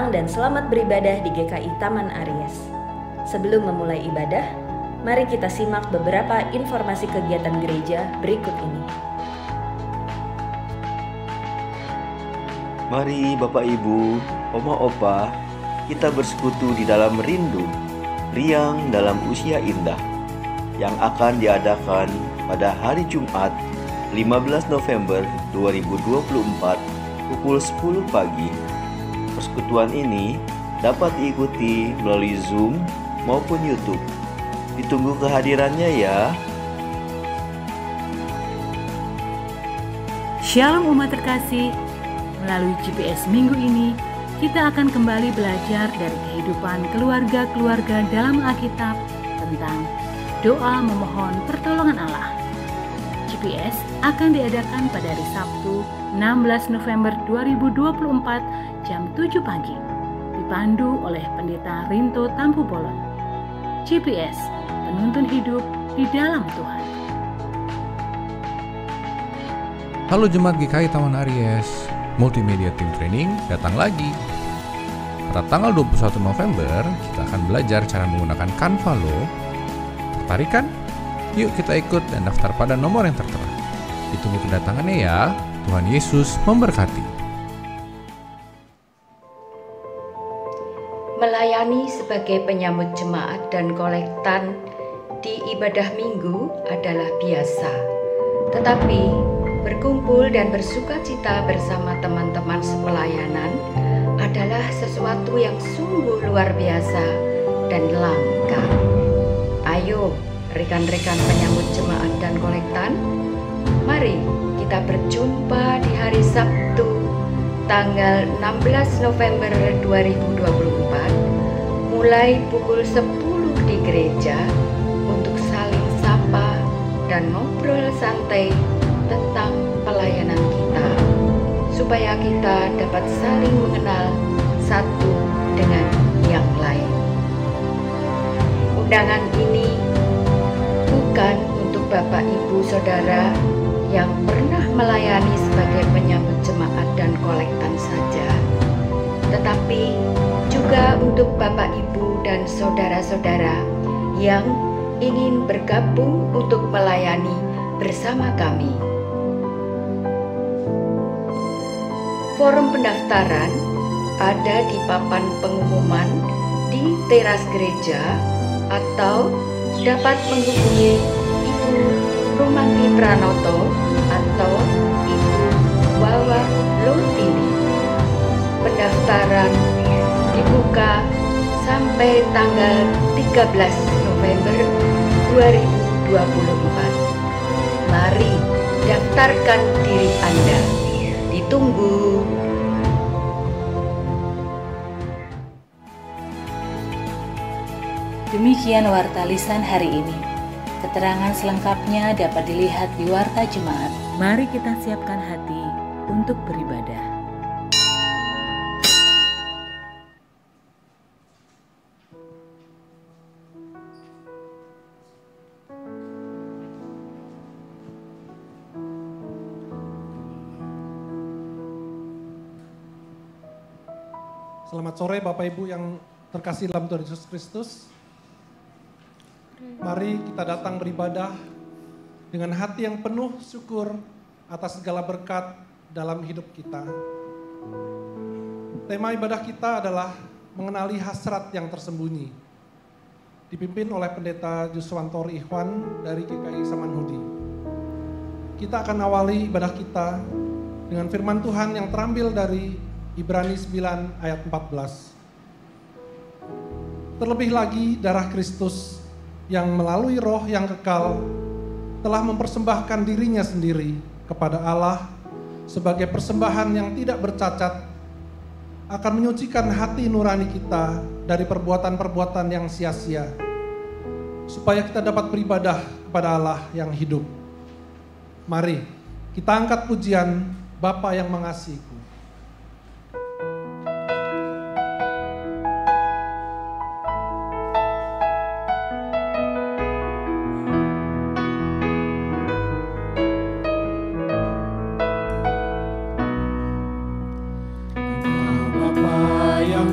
datang dan selamat beribadah di GKI Taman Aries. Sebelum memulai ibadah, mari kita simak beberapa informasi kegiatan gereja berikut ini. Mari Bapak Ibu, Oma Opa, kita bersekutu di dalam rindu, riang dalam usia indah, yang akan diadakan pada hari Jumat 15 November 2024 pukul 10 pagi. Persekutuan ini dapat diikuti melalui Zoom maupun YouTube. Ditunggu kehadirannya ya. Shalom umat terkasih, melalui GPS minggu ini kita akan kembali belajar dari kehidupan keluarga-keluarga dalam Alkitab tentang doa memohon pertolongan Allah. GPS akan diadakan pada hari Sabtu 16 November 2024 jam 7 pagi, dipandu oleh Pendeta Rinto Tampu Bolon. GPS, penuntun hidup di dalam Tuhan. Halo Jemaat GKI Taman Aries, Multimedia Team Training datang lagi. Pada tanggal 21 November, kita akan belajar cara menggunakan Canva lo. Tertarik kan? Yuk kita ikut dan daftar pada nomor yang tertera. Ditunggu kedatangannya ya. Tuhan Yesus memberkati. Melayani sebagai penyambut jemaat dan kolektan di ibadah minggu adalah biasa. Tetapi berkumpul dan bersukacita bersama teman-teman sepelayanan adalah sesuatu yang sungguh luar biasa dan langka. Ayo rekan-rekan penyambut jemaat dan kolektan, mari kita berjumpa di hari Sabtu tanggal 16 November 2024 mulai pukul 10 di gereja untuk saling sapa dan ngobrol santai tentang pelayanan kita, supaya kita dapat saling mengenal satu dengan yang lain. Undangan ini bukan untuk Bapak Ibu Saudara yang pernah melayani sebagai penyambut jemaat dan kolektan saja, tetapi juga untuk Bapak Ibu dan saudara-saudara yang ingin bergabung untuk melayani bersama kami. Forum pendaftaran ada di papan pengumuman di teras gereja atau dapat menghubungi Ibu Rumanti Pranoto atau Ibu Wawa Lutini. Pendaftaran dibuka sampai tanggal 13 November 2024. Mari daftarkan diri Anda. Ditunggu. Demikian warta lisan hari ini. Keterangan selengkapnya dapat dilihat di warta jemaat. Mari kita siapkan hati untuk beribadah. Selamat sore Bapak Ibu yang terkasih dalam Tuhan Yesus Kristus. Mari kita datang beribadah dengan hati yang penuh syukur atas segala berkat dalam hidup kita. Tema ibadah kita adalah mengenali hasrat yang tersembunyi. Dipimpin oleh Pendeta Juswanto Ikhwan dari GKI Samanhudi. Kita akan awali ibadah kita dengan firman Tuhan yang terambil dari Ibrani 9 ayat 14. Terlebih lagi darah Kristus yang melalui roh yang kekal telah mempersembahkan dirinya sendiri kepada Allah sebagai persembahan yang tidak bercacat, akan menyucikan hati nurani kita dari perbuatan-perbuatan yang sia-sia, supaya kita dapat beribadah kepada Allah yang hidup. Mari kita angkat pujian Bapa yang mengasihiku. Bapa yang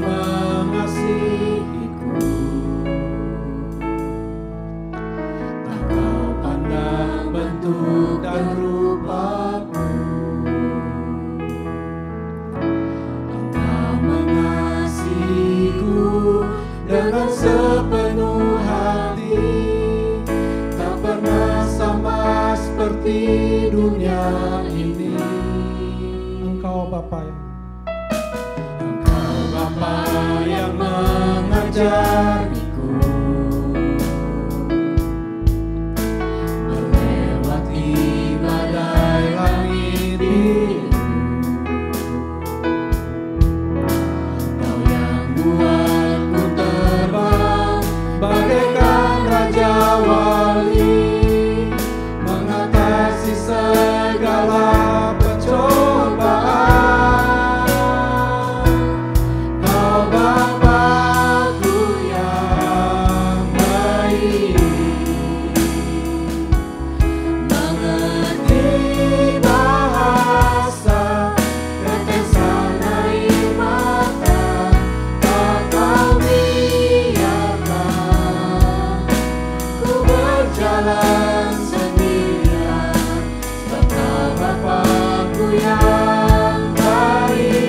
dengan sepenuh hati, tak pernah sama seperti dunia ini. Engkau Bapa yang mengajariku melewati badai langit biru. Kau yang buatku terbang bagaikan raja wali, mengatasi segala pencobaan. Bapakku yang baik, mengerti bahasa tetesan air mata, tak kau biarkan ku berjalan sendirian, sebab kau Bapakku yang baik.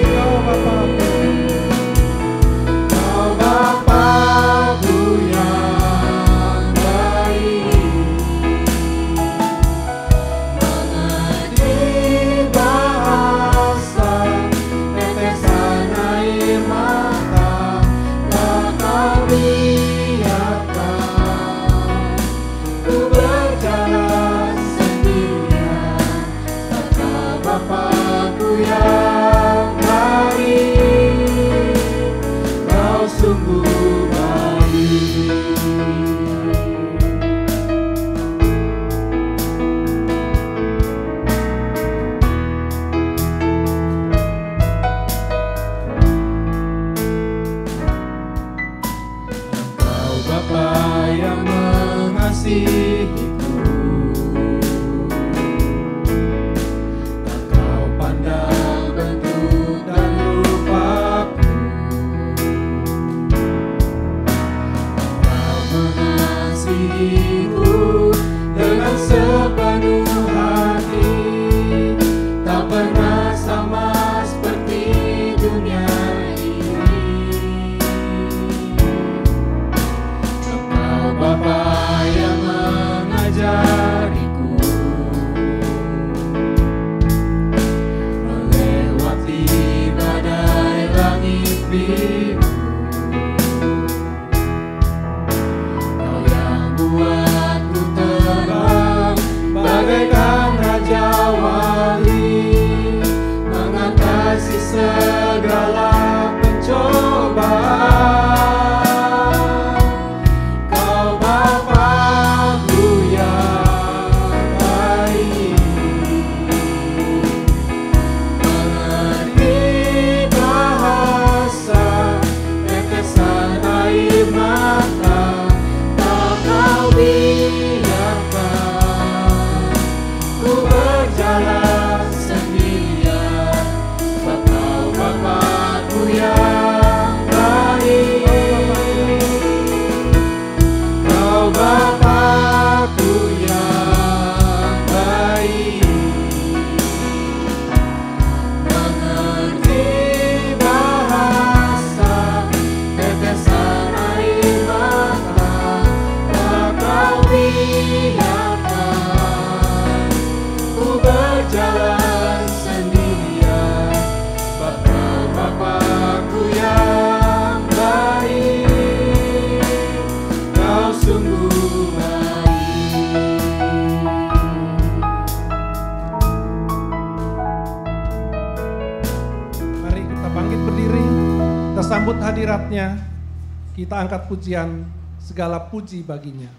Bapakku yang baik, mengerti bahasa tetesan air mata, tak kau biarkan ku berjalan sendirian, sebab kau Bapakku yang baik, kau sungguh Bapa yang mengasihiku, tak kau pandang bentuk dan rupaku. Kau mengasihiku dengan sepenuh hati, tak pernah sama seperti dunia ini. Bapa yang mengajariku melewati badai langit biru. Kau yang buatku terbang bagaikan raja wali, mengatasi segala pencobaan. Sambut hadiratnya, kita angkat pujian, segala puji baginya.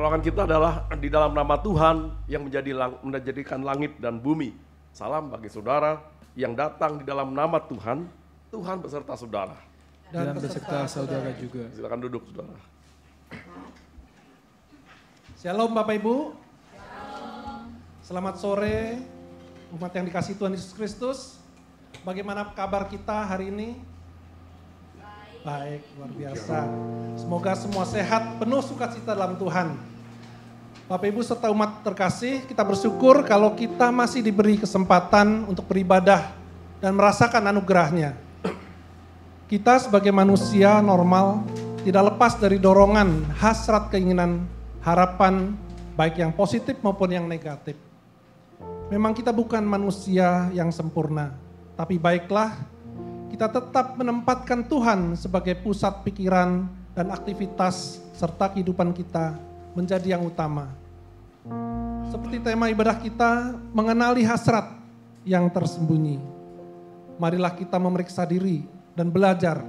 Pertolongan kita adalah di dalam nama Tuhan yang menjadikan langit dan bumi. Salam bagi saudara yang datang di dalam nama Tuhan, Tuhan beserta saudara. Dan beserta saudara juga. Silakan duduk saudara. Shalom Bapak Ibu. Selamat sore umat yang dikasihi Tuhan Yesus Kristus. Bagaimana kabar kita hari ini? Baik, luar biasa. Semoga semua sehat, penuh sukacita dalam Tuhan. Bapak Ibu serta umat terkasih, kita bersyukur kalau kita masih diberi kesempatan untuk beribadah dan merasakan anugerahnya. Kita sebagai manusia normal tidak lepas dari dorongan, hasrat, keinginan, harapan, baik yang positif maupun yang negatif. Memang kita bukan manusia yang sempurna, tapi baiklah kita tetap menempatkan Tuhan sebagai pusat pikiran dan aktivitas serta kehidupan kita menjadi yang utama. Seperti tema ibadah kita, mengenali hasrat yang tersembunyi. Marilah kita memeriksa diri dan belajar,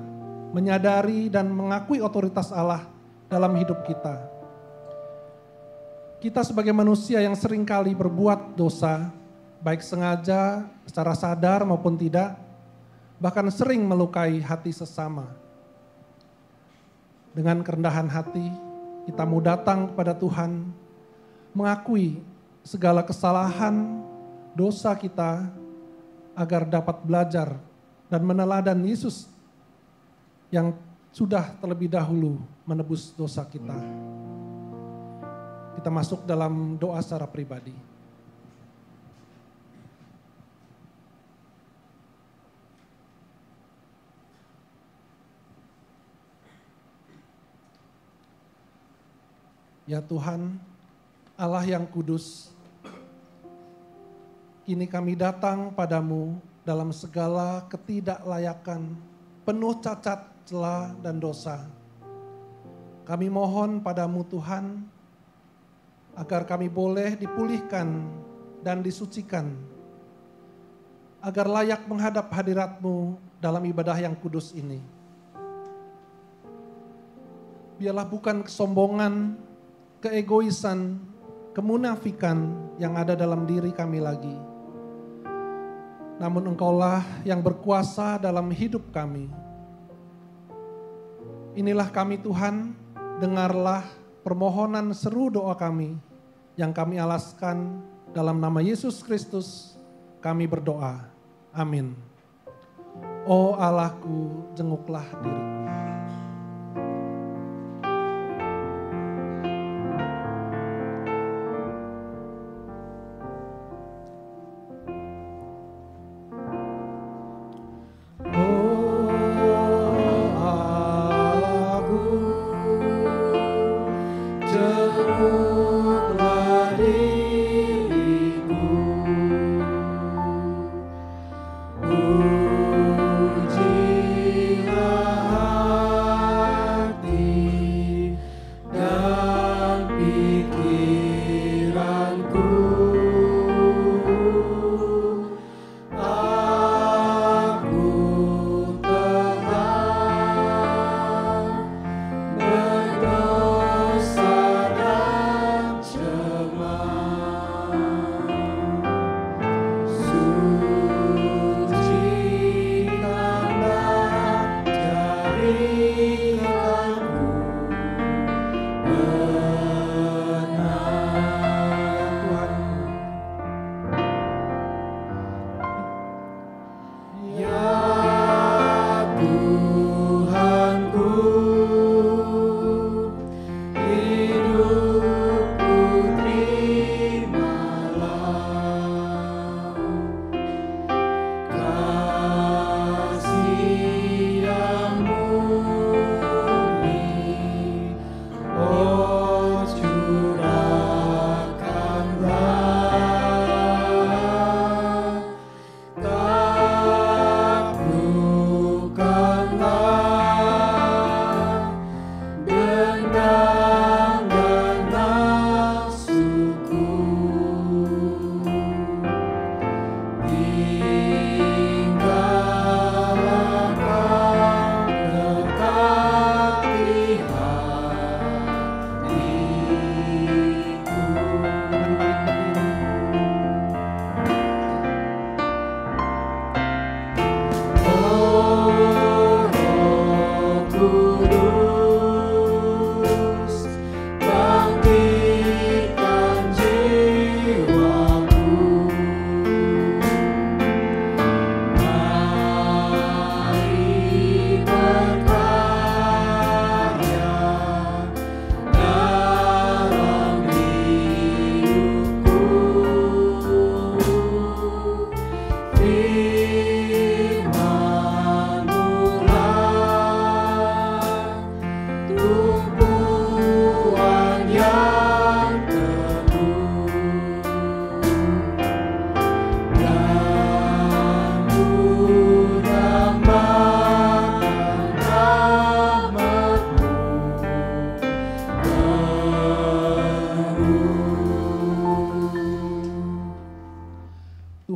menyadari dan mengakui otoritas Allah dalam hidup kita. Kita sebagai manusia yang seringkali berbuat dosa, baik sengaja, secara sadar maupun tidak, bahkan sering melukai hati sesama. Dengan kerendahan hati, kita mau datang kepada Tuhan, mengakui segala kesalahan, dosa kita, agar dapat belajar dan meneladan Yesus yang sudah terlebih dahulu menebus dosa kita. Kita masuk dalam doa secara pribadi. Ya Tuhan, Allah yang kudus, kini kami datang padamu dalam segala ketidaklayakan, penuh cacat, celah, dan dosa. Kami mohon padamu Tuhan, agar kami boleh dipulihkan dan disucikan, agar layak menghadap hadirat-Mu dalam ibadah yang kudus ini. Biarlah bukan kesombongan, keegoisan, kemunafikan yang ada dalam diri kami lagi. Namun Engkaulah yang berkuasa dalam hidup kami. Inilah kami Tuhan, dengarlah permohonan seru doa kami yang kami alaskan dalam nama Yesus Kristus kami berdoa. Amin. Oh Allahku, jenguklah diriku. Pujilah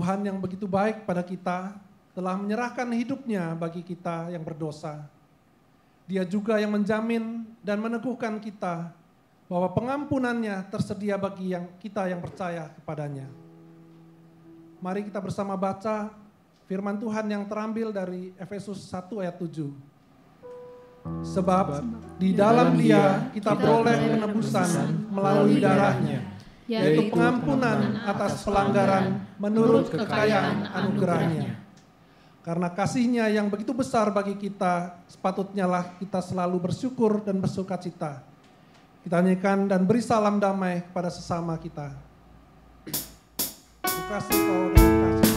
Tuhan yang begitu baik pada kita telah menyerahkan hidupnya bagi kita yang berdosa. Dia juga yang menjamin dan meneguhkan kita bahwa pengampunannya tersedia bagi kita yang percaya kepadanya. Mari kita bersama baca firman Tuhan yang terambil dari Efesus 1 ayat 7. Sebab di dalam Dia kita beroleh penebusan melalui darahnya, yaitu pengampunan atas pelanggaran menurut kekayaan anugerahnya. Karena kasih-Nya yang begitu besar bagi kita, sepatutnya lah kita selalu bersyukur dan bersukacita. Kita nyanyikan dan beri salam damai kepada sesama kita. Terima kasih kau dengan kasih.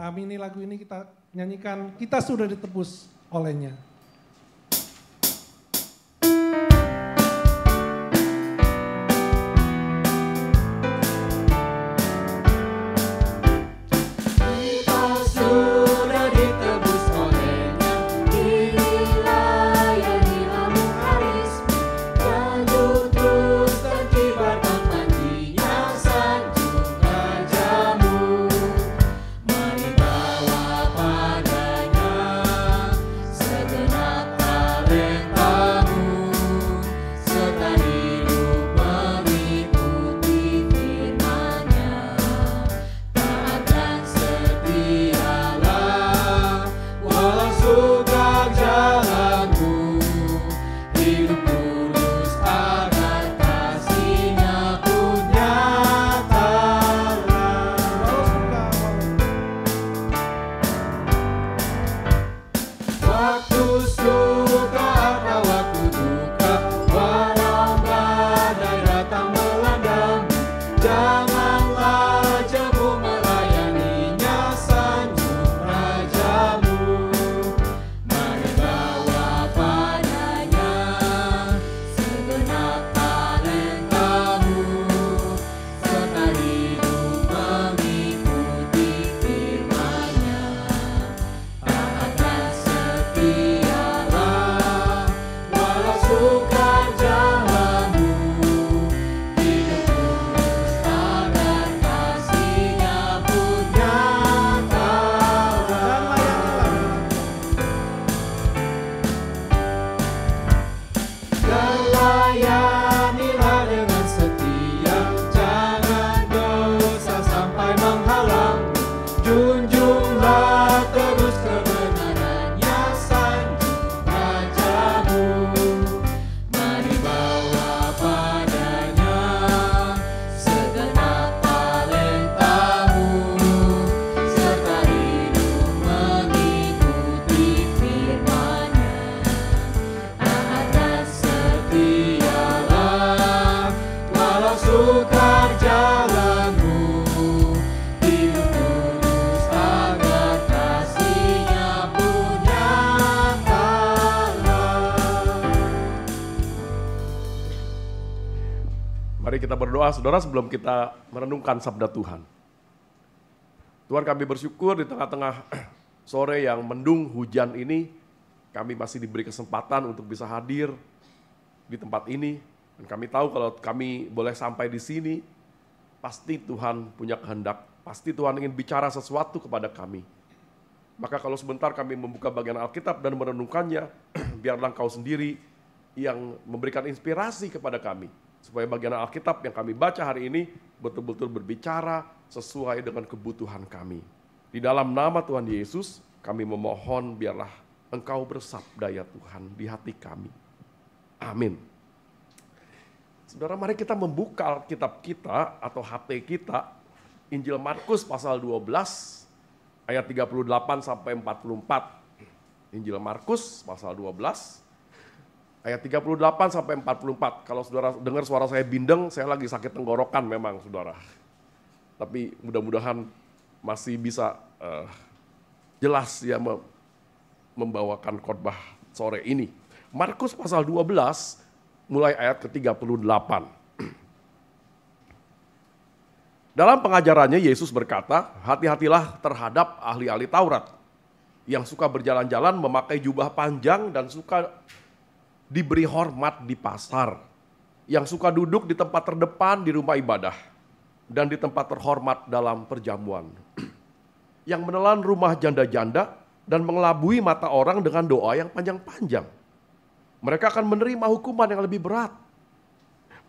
Amini lagu ini, kita nyanyikan Kita Sudah Ditebus Olehnya. Mari kita berdoa, saudara, sebelum kita merenungkan sabda Tuhan. Tuhan, kami bersyukur di tengah-tengah sore yang mendung hujan ini, kami masih diberi kesempatan untuk bisa hadir di tempat ini. Dan kami tahu kalau kami boleh sampai di sini, pasti Tuhan punya kehendak Pasti Tuhan ingin bicara sesuatu kepada kami. Maka kalau sebentar kami membuka bagian Alkitab dan merenungkannya, biarlah Engkau sendiri yang memberikan inspirasi kepada kami. Supaya bagian Alkitab yang kami baca hari ini betul-betul berbicara sesuai dengan kebutuhan kami. Di dalam nama Tuhan Yesus, kami memohon biarlah Engkau bersabda ya Tuhan di hati kami. Amin. Saudara, mari kita membuka Alkitab kita atau HP kita, Injil Markus pasal 12, ayat 38 sampai 44. Injil Markus pasal 12, ayat 38 sampai 44. Kalau saudara dengar suara saya bindeng, saya lagi sakit tenggorokan memang saudara. Tapi mudah-mudahan masih bisa jelas ya membawakan khotbah sore ini. Markus pasal 12 mulai ayat ke-38. Dalam pengajarannya Yesus berkata, hati-hatilah terhadap ahli-ahli Taurat yang suka berjalan-jalan memakai jubah panjang dan suka diberi hormat di pasar, yang suka duduk di tempat terdepan di rumah ibadah dan di tempat terhormat dalam perjamuan, yang menelan rumah janda-janda dan mengelabui mata orang dengan doa yang panjang-panjang. Mereka akan menerima hukuman yang lebih berat.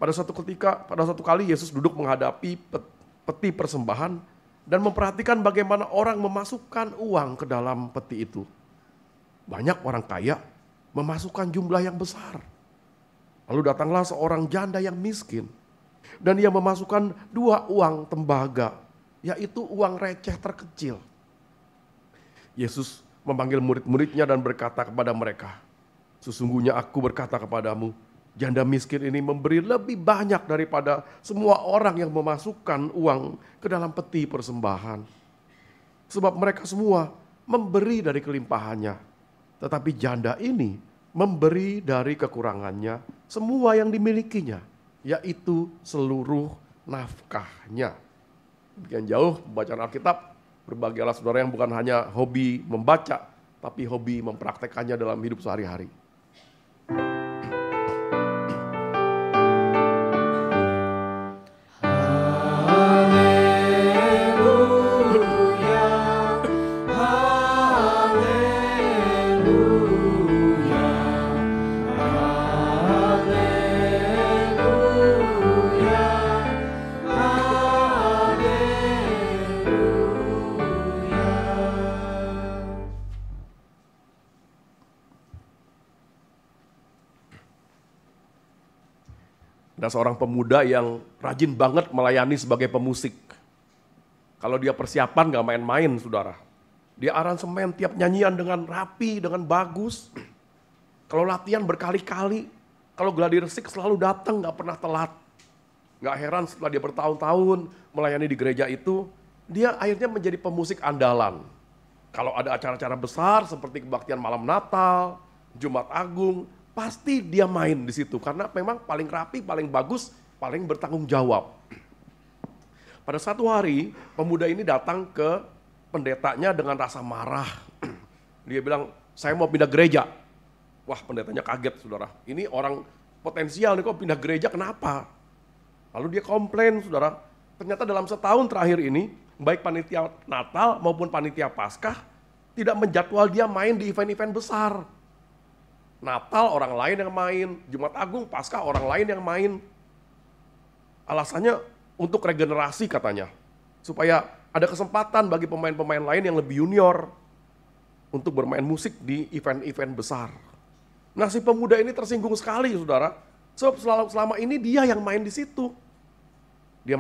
Pada satu kali Yesus duduk menghadapi peti persembahan dan memperhatikan bagaimana orang memasukkan uang ke dalam peti itu. Banyak orang kaya memasukkan jumlah yang besar. Lalu datanglah seorang janda yang miskin dan ia memasukkan 2 uang tembaga, yaitu uang receh terkecil. Yesus memanggil murid-muridnya dan berkata kepada mereka, sesungguhnya aku berkata kepadamu, janda miskin ini memberi lebih banyak daripada semua orang yang memasukkan uang ke dalam peti persembahan. Sebab mereka semua memberi dari kelimpahannya, tetapi janda ini memberi dari kekurangannya semua yang dimilikinya, yaitu seluruh nafkahnya. Demikian jauh bacaan Alkitab, berbahagialah saudara yang bukan hanya hobi membaca, tapi hobi mempraktekannya dalam hidup sehari-hari. Ada seorang pemuda yang rajin banget melayani sebagai pemusik. Kalau dia persiapan gak main-main saudara. Dia aransemen tiap nyanyian dengan rapi, dengan bagus. Kalau latihan berkali-kali, kalau gladi resik selalu datang gak pernah telat. Gak heran setelah dia bertahun-tahun melayani di gereja itu, dia akhirnya menjadi pemusik andalan. Kalau ada acara-acara besar seperti kebaktian malam Natal, Jumat Agung, pasti dia main di situ karena memang paling rapi, paling bagus, paling bertanggung jawab. Pada satu hari, pemuda ini datang ke pendetanya dengan rasa marah. Dia bilang, saya mau pindah gereja. Wah, pendetanya kaget saudara. Ini orang potensial nih, kok pindah gereja, kenapa? Lalu dia komplain saudara. Ternyata dalam setahun terakhir ini, baik panitia Natal maupun panitia Paskah tidak menjadwal dia main di event-event besar. Natal orang lain yang main, Jumat Agung, Paskah orang lain yang main. Alasannya untuk regenerasi katanya. Supaya ada kesempatan bagi pemain-pemain lain yang lebih junior untuk bermain musik di event-event besar. Nah, si pemuda ini tersinggung sekali saudara. Sebab selama ini dia yang main di situ. Dia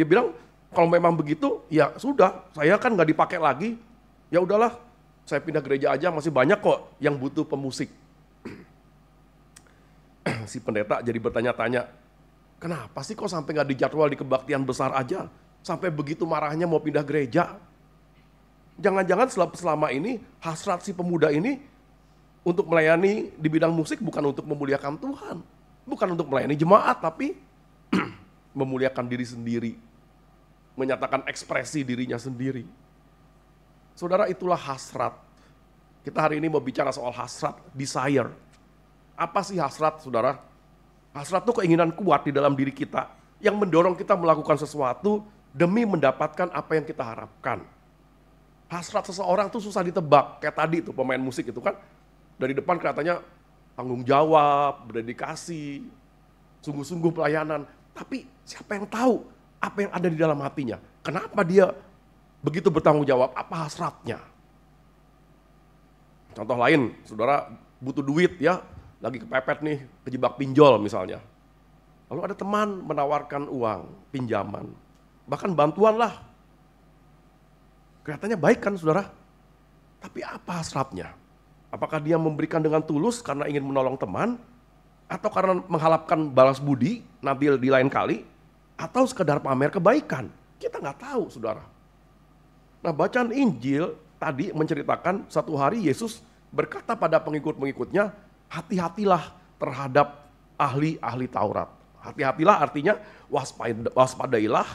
bilang kalau memang begitu ya sudah, saya kan gak dipakai lagi. Ya udahlah, saya pindah gereja aja, masih banyak kok yang butuh pemusik. Si pendeta jadi bertanya-tanya, kenapa sih kok sampai gak dijadwal di kebaktian besar aja, sampai begitu marahnya mau pindah gereja? Jangan-jangan selama ini hasrat si pemuda ini untuk melayani di bidang musik bukan untuk memuliakan Tuhan, bukan untuk melayani jemaat, tapi memuliakan diri sendiri, menyatakan ekspresi dirinya sendiri. Saudara, itulah hasrat. Kita hari ini mau bicara soal hasrat, desire. Apa sih hasrat, saudara? Hasrat itu keinginan kuat di dalam diri kita yang mendorong kita melakukan sesuatu demi mendapatkan apa yang kita harapkan. Hasrat seseorang tuh susah ditebak, kayak tadi tuh pemain musik itu kan, dari depan kelihatannya tanggung jawab, berdedikasi, sungguh-sungguh pelayanan. Tapi siapa yang tahu apa yang ada di dalam hatinya? Kenapa dia begitu bertanggung jawab? Apa hasratnya? Contoh lain, saudara butuh duit ya, lagi kepepet nih, kejebak pinjol misalnya. Lalu ada teman menawarkan uang, pinjaman, bahkan bantuan lah. Kelihatannya baik kan saudara? Tapi apa hasratnya? Apakah dia memberikan dengan tulus karena ingin menolong teman? Atau karena mengharapkan balas budi nanti di lain kali? Atau sekedar pamer kebaikan? Kita nggak tahu saudara. Nah bacaan Injil tadi menceritakan satu hari Yesus berkata pada pengikut-pengikutnya, hati-hatilah terhadap ahli-ahli Taurat. Hati-hatilah artinya waspadailah,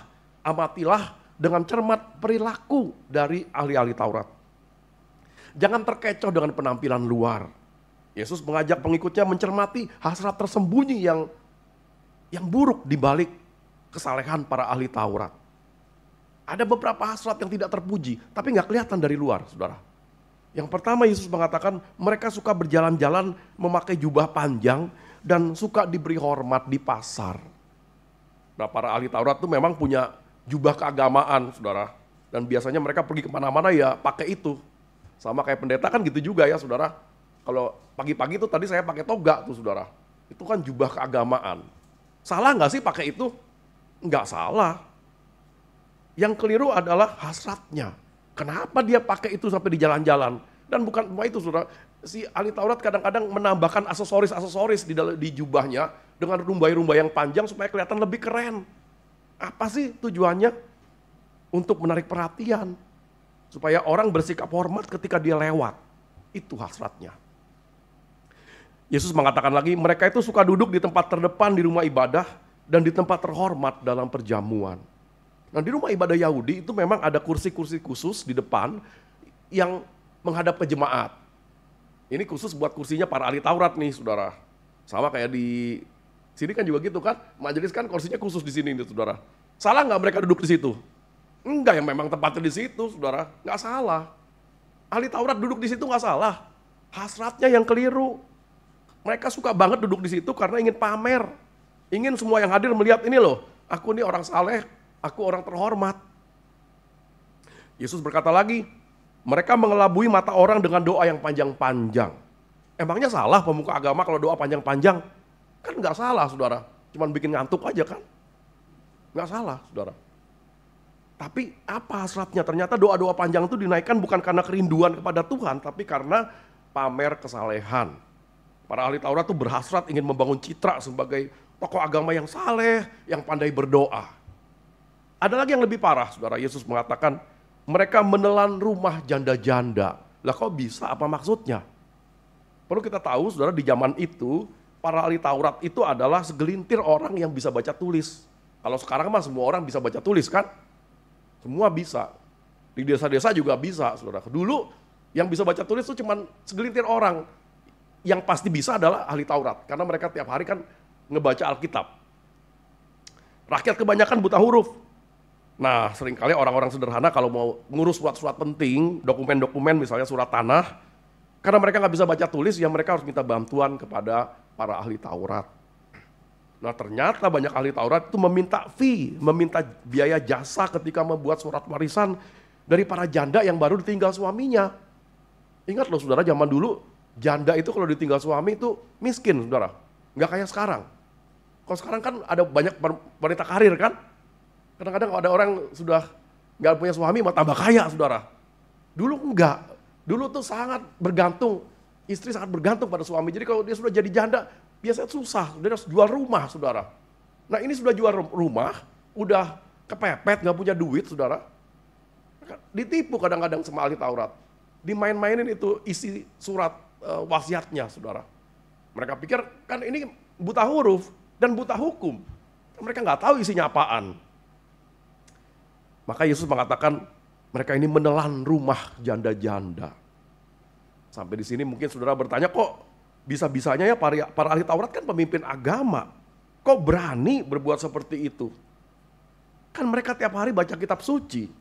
amatilah dengan cermat perilaku dari ahli-ahli Taurat. Jangan terkecoh dengan penampilan luar. Yesus mengajak pengikutnya mencermati hasrat tersembunyi yang buruk di balik kesalehan para ahli Taurat. Ada beberapa hasrat yang tidak terpuji, tapi nggak kelihatan dari luar, saudara. Yang pertama Yesus mengatakan mereka suka berjalan-jalan memakai jubah panjang dan suka diberi hormat di pasar. Nah para ahli Taurat itu memang punya jubah keagamaan, saudara. Dan biasanya mereka pergi kemana-mana ya pakai itu. Sama kayak pendeta kan gitu juga ya saudara. Kalau pagi-pagi tuh tadi saya pakai toga tuh saudara. Itu kan jubah keagamaan. Salah nggak sih pakai itu? Nggak salah. Yang keliru adalah hasratnya. Kenapa dia pakai itu sampai di jalan-jalan? Dan bukan cuma itu saudara. Si ahli Taurat kadang-kadang menambahkan aksesoris-aksesoris di jubahnya dengan rumbai-rumbai yang panjang supaya kelihatan lebih keren. Apa sih tujuannya? Untuk menarik perhatian. Supaya orang bersikap hormat ketika dia lewat. Itu hasratnya. Yesus mengatakan lagi, mereka itu suka duduk di tempat terdepan di rumah ibadah dan di tempat terhormat dalam perjamuan. Nah di rumah ibadah Yahudi itu memang ada kursi-kursi khusus di depan yang menghadap ke jemaat. Ini khusus buat kursinya para ahli Taurat nih saudara. Sama kayak di sini kan juga gitu kan, majelis kan kursinya khusus di sini nih saudara. Salah nggak mereka duduk di situ? Enggak, yang memang tempatnya di situ saudara, nggak salah. Ahli Taurat duduk di situ nggak salah. Hasratnya yang keliru. Mereka suka banget duduk di situ karena ingin pamer. Ingin semua yang hadir melihat ini loh, aku ini orang saleh, aku orang terhormat. Yesus berkata lagi, mereka mengelabui mata orang dengan doa yang panjang-panjang. Emangnya salah pemuka agama kalau doa panjang-panjang? Kan nggak salah saudara, cuman bikin ngantuk aja kan. Nggak salah saudara. Tapi apa hasratnya? Ternyata doa-doa panjang itu dinaikkan bukan karena kerinduan kepada Tuhan, tapi karena pamer kesalehan. Para ahli Taurat itu berhasrat ingin membangun citra sebagai tokoh agama yang saleh, yang pandai berdoa. Ada lagi yang lebih parah, saudara. Yesus mengatakan, mereka menelan rumah janda-janda. Lah kok bisa? Apa maksudnya? Perlu kita tahu, saudara, di zaman itu, para ahli Taurat itu adalah segelintir orang yang bisa baca tulis. Kalau sekarang mah semua orang bisa baca tulis kan? Semua bisa. Di desa-desa juga bisa, saudara. Dulu yang bisa baca tulis itu cuma segelintir orang. Yang pasti bisa adalah ahli Taurat. Karena mereka tiap hari kan ngebaca Alkitab. Rakyat kebanyakan buta huruf. Nah seringkali orang-orang sederhana kalau mau ngurus surat-surat penting, dokumen-dokumen misalnya surat tanah. Karena mereka nggak bisa baca tulis, ya mereka harus minta bantuan kepada para ahli Taurat. Nah ternyata banyak ahli Taurat itu meminta fee, meminta biaya jasa ketika membuat surat warisan dari para janda yang baru ditinggal suaminya. Ingat loh saudara, zaman dulu janda itu kalau ditinggal suami itu miskin saudara, nggak kayak sekarang. Kalau sekarang kan ada banyak wanita karir kan, kadang-kadang ada orang sudah nggak punya suami mau tambah kaya saudara. Dulu enggak, dulu tuh sangat bergantung, istri sangat bergantung pada suami. Jadi kalau dia sudah jadi janda, biasanya susah, dia harus jual rumah saudara. Nah ini sudah jual rumah, udah kepepet, nggak punya duit saudara. Ditipu kadang-kadang sama ahli Taurat. Dimain-mainin itu isi surat wasiatnya saudara. Mereka pikir kan ini buta huruf dan buta hukum. Mereka nggak tahu isinya apaan. Maka Yesus mengatakan mereka ini menelan rumah janda-janda. Sampai di sini mungkin saudara bertanya, kok bisa-bisanya ya para ahli Taurat kan pemimpin agama. Kok berani berbuat seperti itu? Kan mereka tiap hari baca kitab suci.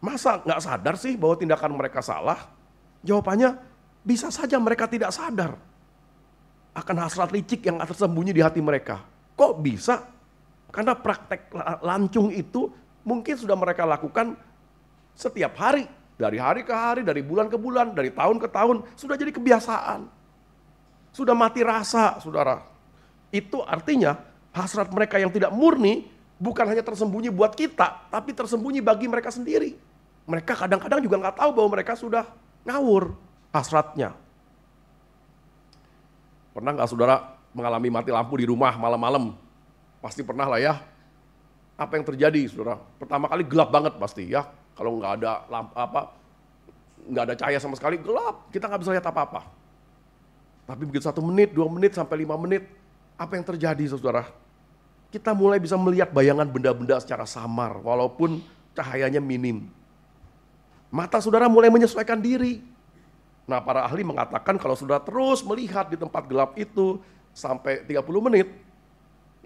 Masa nggak sadar sih bahwa tindakan mereka salah? Jawabannya, bisa saja mereka tidak sadar akan hasrat licik yang tersembunyi di hati mereka. Kok bisa? Karena praktek lancung itu mungkin sudah mereka lakukan setiap hari. Dari hari ke hari, dari bulan ke bulan, dari tahun ke tahun. Sudah jadi kebiasaan. Sudah mati rasa, saudara. Itu artinya hasrat mereka yang tidak murni bukan hanya tersembunyi buat kita, tapi tersembunyi bagi mereka sendiri. Mereka kadang-kadang juga nggak tahu bahwa mereka sudah ngawur hasratnya. Pernah nggak saudara mengalami mati lampu di rumah malam-malam? Pasti pernah lah ya. Apa yang terjadi saudara? Pertama kali gelap banget pasti ya. Kalau nggak ada lampu nggak ada cahaya sama sekali, gelap. Kita nggak bisa lihat apa-apa. Tapi begitu 1 menit, 2 menit, sampai 5 menit, apa yang terjadi saudara? Kita mulai bisa melihat bayangan benda-benda secara samar, walaupun cahayanya minim. Mata saudara mulai menyesuaikan diri. Nah, para ahli mengatakan kalau saudara terus melihat di tempat gelap itu sampai 30 menit,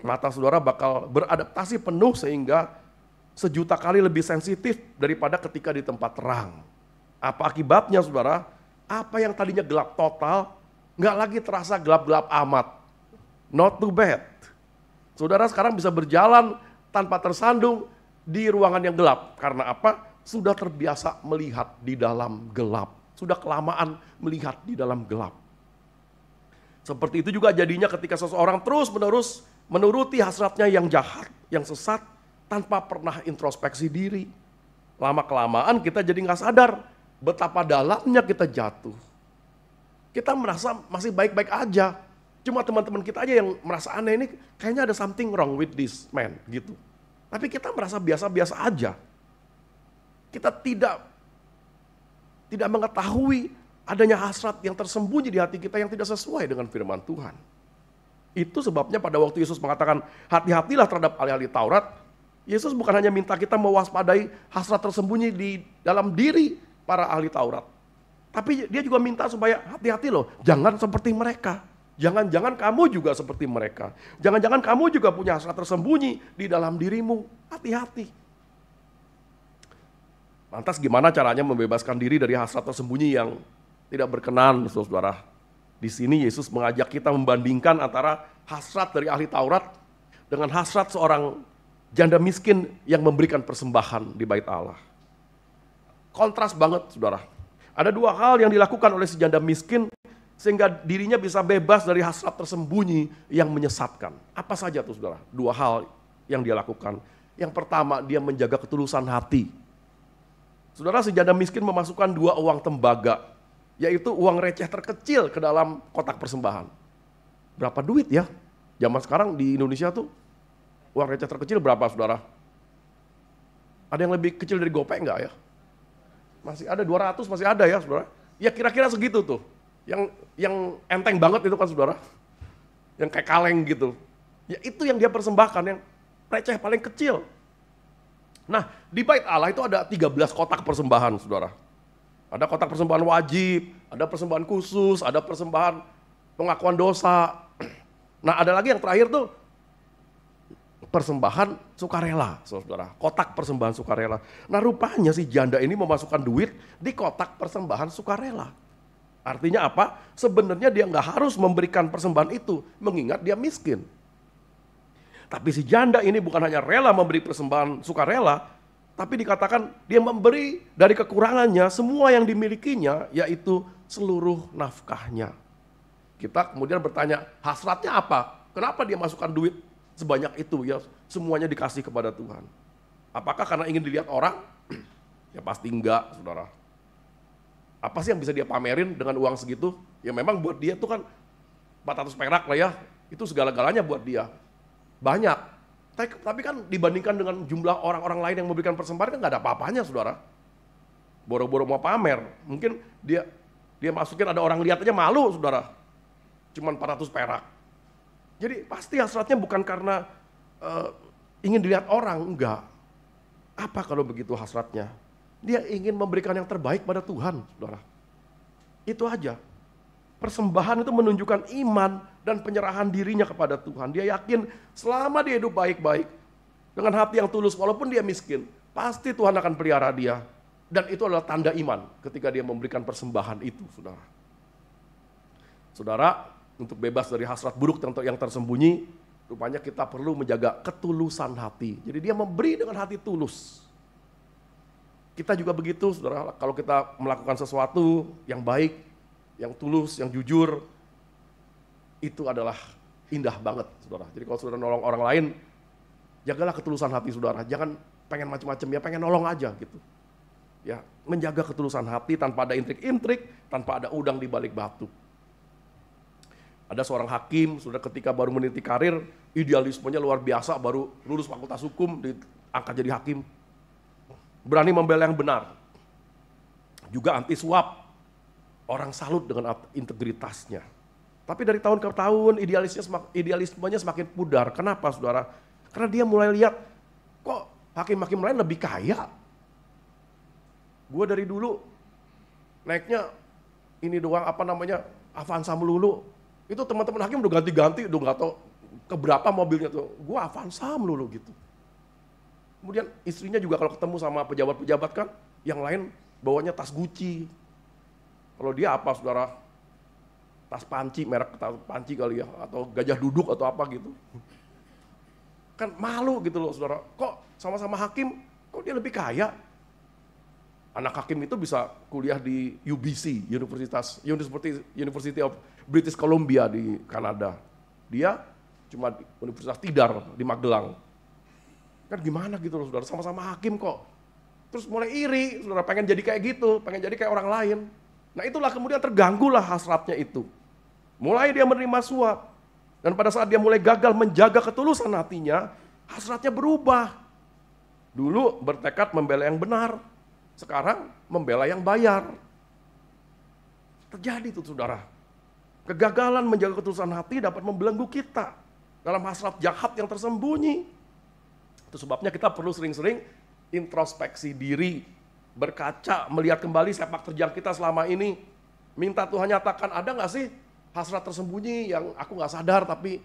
mata saudara bakal beradaptasi penuh sehingga 1.000.000 kali lebih sensitif daripada ketika di tempat terang. Apa akibatnya saudara? Apa yang tadinya gelap total, nggak lagi terasa gelap-gelap amat. Not too bad. Saudara sekarang bisa berjalan tanpa tersandung di ruangan yang gelap. Karena apa? Sudah terbiasa melihat di dalam gelap. Sudah kelamaan melihat di dalam gelap. Seperti itu juga jadinya ketika seseorang terus-menerus menuruti hasratnya yang jahat, yang sesat, tanpa pernah introspeksi diri. Lama-kelamaan kita jadi nggak sadar betapa dalamnya kita jatuh. Kita merasa masih baik-baik aja. Cuma teman-teman kita aja yang merasa aneh, ini kayaknya ada something wrong with this man gitu. Tapi kita merasa biasa-biasa aja. Kita tidak mengetahui adanya hasrat yang tersembunyi di hati kita yang tidak sesuai dengan firman Tuhan. Itu sebabnya pada waktu Yesus mengatakan hati-hatilah terhadap ahli-ahli Taurat, Yesus bukan hanya minta kita mewaspadai hasrat tersembunyi di dalam diri para ahli Taurat. Tapi dia juga minta supaya hati-hati loh, jangan seperti mereka. Jangan-jangan kamu juga seperti mereka. Jangan-jangan kamu juga punya hasrat tersembunyi di dalam dirimu. Hati-hati. Lantas gimana caranya membebaskan diri dari hasrat tersembunyi yang tidak berkenan, saudara? Di sini Yesus mengajak kita membandingkan antara hasrat dari ahli Taurat dengan hasrat seorang janda miskin yang memberikan persembahan di bait Allah. Kontras banget, saudara. Ada 2 hal yang dilakukan oleh si janda miskin sehingga dirinya bisa bebas dari hasrat tersembunyi yang menyesatkan. Apa saja tuh saudara? 2 hal yang dia lakukan. Yang pertama, dia menjaga ketulusan hati. Saudara, si janda miskin memasukkan 2 uang tembaga, yaitu uang receh terkecil ke dalam kotak persembahan. Berapa duit ya? Zaman sekarang di Indonesia tuh uang receh terkecil berapa saudara? Ada yang lebih kecil dari gopek enggak ya? Masih ada 200, masih ada ya saudara? Ya kira-kira segitu tuh. Yang enteng banget itu kan saudara. Yang kayak kaleng gitu. Ya itu yang dia persembahkan, yang receh paling kecil. Nah di bait Allah itu ada 13 kotak persembahan saudara. Ada kotak persembahan wajib, ada persembahan khusus, ada persembahan pengakuan dosa. Nah ada lagi yang terakhir tuh persembahan sukarela, saudara. Kotak persembahan sukarela. Nah rupanya si janda ini memasukkan duit di kotak persembahan sukarela. Artinya apa? Sebenarnya dia nggak harus memberikan persembahan itu, mengingat dia miskin. Tapi si janda ini bukan hanya rela memberi persembahan sukarela, tapi dikatakan dia memberi dari kekurangannya semua yang dimilikinya, yaitu seluruh nafkahnya. Kita kemudian bertanya, hasratnya apa? Kenapa dia masukkan duit sebanyak itu? Ya semuanya dikasih kepada Tuhan. Apakah karena ingin dilihat orang? Ya pasti enggak, saudara. Apa sih yang bisa dia pamerin dengan uang segitu? Ya memang buat dia itu kan 400 perak lah ya, itu segala-galanya buat dia. Banyak. Tapi kan dibandingkan dengan jumlah orang-orang lain yang memberikan persembahan kan gak ada apa-apanya saudara. Boro-boro mau pamer, mungkin dia masukin ada orang lihat aja malu saudara. Cuman 400 perak. Jadi pasti hasratnya bukan karena ingin dilihat orang, enggak. Apa kalau begitu hasratnya? Dia ingin memberikan yang terbaik pada Tuhan, saudara. Itu aja. Persembahan itu menunjukkan iman dan penyerahan dirinya kepada Tuhan. Dia yakin selama dia hidup baik-baik, Dengan hati yang tulus, walaupun dia miskin, pasti Tuhan akan pelihara dia. Dan itu adalah tanda iman ketika dia memberikan persembahan itu, saudara. Saudara, untuk bebas dari hasrat buruk yang tersembunyi, rupanya kita perlu menjaga ketulusan hati. Jadi dia memberi dengan hati tulus. Kita juga begitu, saudara, kalau kita melakukan sesuatu yang baik, yang tulus, yang jujur, itu adalah indah banget, saudara. Jadi kalau saudara nolong orang lain, jagalah ketulusan hati saudara. Jangan pengen macam-macam, ya pengen nolong aja gitu. Ya, menjaga ketulusan hati tanpa ada intrik-intrik, tanpa ada udang di balik batu. Ada seorang hakim, sudah ketika baru meniti karir, idealismenya luar biasa, baru lulus fakultas hukum, diangkat jadi hakim. Berani membela yang benar. Juga anti suap. Orang salut dengan integritasnya. Tapi dari tahun ke tahun, idealismenya semakin pudar. Kenapa, saudara? Karena dia mulai lihat, kok hakim-hakim lain lebih kaya? Gue dari dulu naiknya ini doang, Avanza melulu. Itu teman-teman hakim udah ganti-ganti, udah nggak tahu keberapa mobilnya tuh. Gue Avanza melulu gitu. Kemudian istrinya juga kalau ketemu sama pejabat-pejabat kan, yang lain bawanya tas Gucci. Kalau dia apa, saudara? Tas panci, merek tas panci kali ya, atau gajah duduk atau apa gitu. Kan malu gitu loh, saudara. Kok sama-sama hakim, kok dia lebih kaya? Anak hakim itu bisa kuliah di UBC, University of British Columbia di Kanada. Dia cuma di Universitas Tidar di Magelang. Kan gimana gitu loh, saudara, sama-sama hakim kok. Terus mulai iri, saudara, pengen jadi kayak gitu, pengen jadi kayak orang lain. Nah itulah kemudian terganggulah hasratnya itu. Mulai dia menerima suap. Dan pada saat dia mulai gagal menjaga ketulusan hatinya, hasratnya berubah. Dulu bertekad membela yang benar. Sekarang membela yang bayar. Terjadi itu, saudara. Kegagalan menjaga ketulusan hati dapat membelenggu kita dalam hasrat jahat yang tersembunyi. Itu sebabnya kita perlu sering-sering introspeksi diri, berkaca, melihat kembali sepak terjang kita selama ini. Minta Tuhan nyatakan, ada nggak sih hasrat tersembunyi yang aku nggak sadar tapi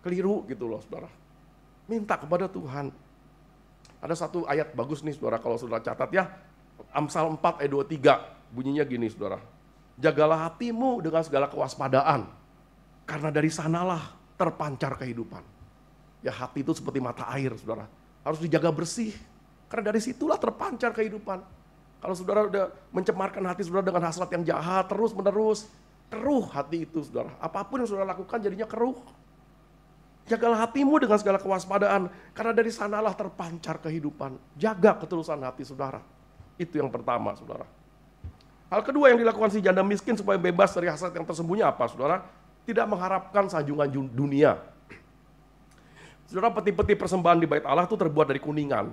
keliru gitu loh, saudara. Minta kepada Tuhan. Ada satu ayat bagus nih, saudara, kalau saudara catat ya. Amsal 4 ayat 23, bunyinya gini, saudara. Jagalah hatimu dengan segala kewaspadaan, karena dari sanalah terpancar kehidupan. Ya, hati itu seperti mata air, saudara. Harus dijaga bersih, karena dari situlah terpancar kehidupan. Kalau saudara udah mencemarkan hati saudara dengan hasrat yang jahat, terus-menerus, keruh hati itu, saudara. Apapun yang saudara lakukan jadinya keruh. Jagalah hatimu dengan segala kewaspadaan, karena dari sanalah terpancar kehidupan. Jaga ketulusan hati saudara. Itu yang pertama, saudara. Hal kedua yang dilakukan si janda miskin supaya bebas dari hasrat yang tersembunyi apa, saudara? Tidak mengharapkan sanjungan dunia. Saudara, peti-peti persembahan di bait Allah itu terbuat dari kuningan.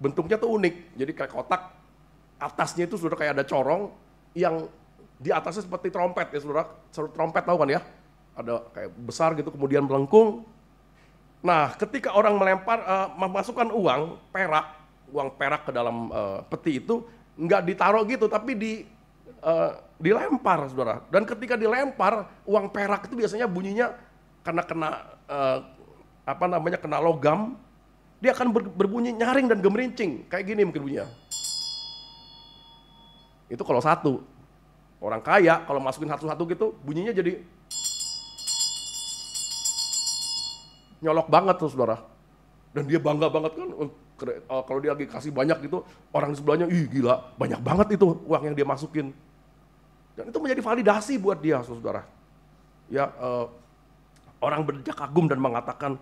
Bentuknya tuh unik, jadi kayak kotak. Atasnya itu saudara kayak ada corong, yang di atasnya seperti trompet ya, saudara. Trompet tahu kan ya? Ada kayak besar gitu, kemudian melengkung. Nah, ketika orang memasukkan uang perak ke dalam peti itu, nggak ditaruh gitu, tapi dilempar, saudara. Dan ketika dilempar, uang perak itu biasanya bunyinya karena kena logam, dia akan berbunyi nyaring dan gemerincing, kayak gini mungkin bunyinya. Itu kalau satu. Orang kaya kalau masukin satu-satu gitu, bunyinya jadi nyolok banget tuh, saudara. Dan dia bangga banget kan, kalau dia lagi kasih banyak gitu, orang di sebelahnya, ih gila, banyak banget itu uang yang dia masukin. Dan itu menjadi validasi buat dia, saudara. Ya, orang berdecak kagum dan mengatakan,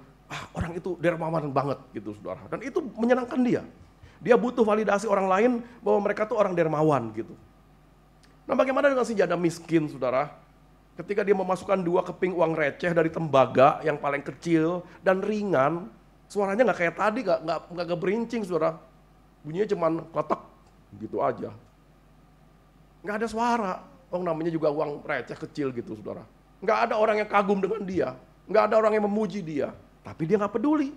orang itu dermawan banget gitu, saudara. Dan itu menyenangkan dia. Dia butuh validasi orang lain bahwa mereka tuh orang dermawan gitu. Nah, bagaimana dengan si janda miskin, saudara? Ketika dia memasukkan 2 keping uang receh dari tembaga yang paling kecil dan ringan, suaranya nggak kayak tadi, nggak berincing, saudara. Bunyinya cuman kletek gitu aja. Nggak ada suara. Namanya juga uang receh kecil gitu, saudara. Nggak ada orang yang kagum dengan dia, nggak ada orang yang memuji dia, tapi dia nggak peduli.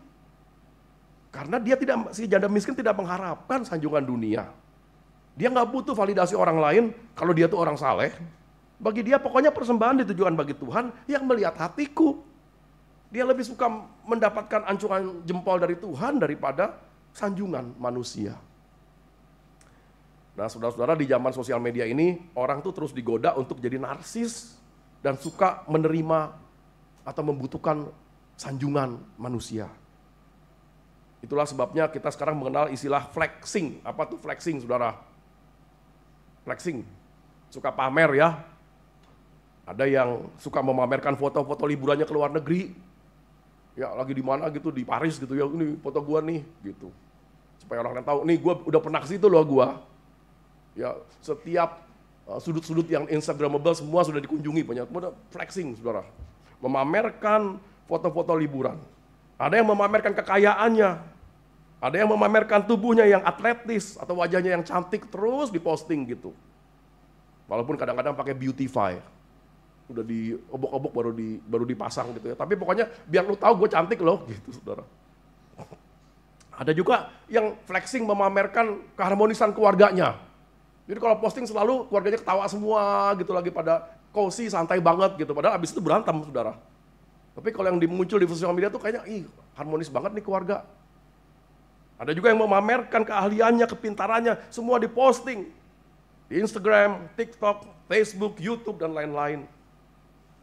Karena si janda miskin tidak mengharapkan sanjungan dunia. Dia nggak butuh validasi orang lain kalau dia tuh orang saleh. Bagi dia pokoknya persembahan ditujukan bagi Tuhan yang melihat hatiku. Dia lebih suka mendapatkan ancuran jempol dari Tuhan daripada sanjungan manusia. Nah, saudara-saudara, di zaman sosial media ini, orang tuh terus digoda untuk jadi narsis dan suka menerima atau membutuhkan sanjungan manusia. Itulah sebabnya kita sekarang mengenal istilah flexing. Apa tuh flexing, saudara? Flexing, suka pamer ya. Ada yang suka memamerkan foto-foto liburannya ke luar negeri. Ya lagi di mana gitu, di Paris gitu ya, ini foto gua nih gitu. Supaya orang lain tahu, nih gua udah pernah ke situ loh gua. Ya setiap sudut-sudut yang instagramable semua sudah dikunjungi, banyak flexing, saudara. Memamerkan foto-foto liburan. Ada yang memamerkan kekayaannya. Ada yang memamerkan tubuhnya yang atletis atau wajahnya yang cantik terus diposting gitu. Walaupun kadang-kadang pakai beautify. Udah diobok-obok baru dipasang gitu ya. Tapi pokoknya biar lu tahu gue cantik loh gitu, saudara. Ada juga yang flexing memamerkan keharmonisan keluarganya. Jadi kalau posting selalu keluarganya ketawa semua gitu, lagi pada cozy, santai banget gitu. Padahal abis itu berantem, saudara. Tapi kalau yang muncul di sosial media tuh kayaknya harmonis banget nih keluarga. Ada juga yang memamerkan keahliannya, kepintarannya, semua diposting. Di Instagram, TikTok, Facebook, YouTube, dan lain-lain.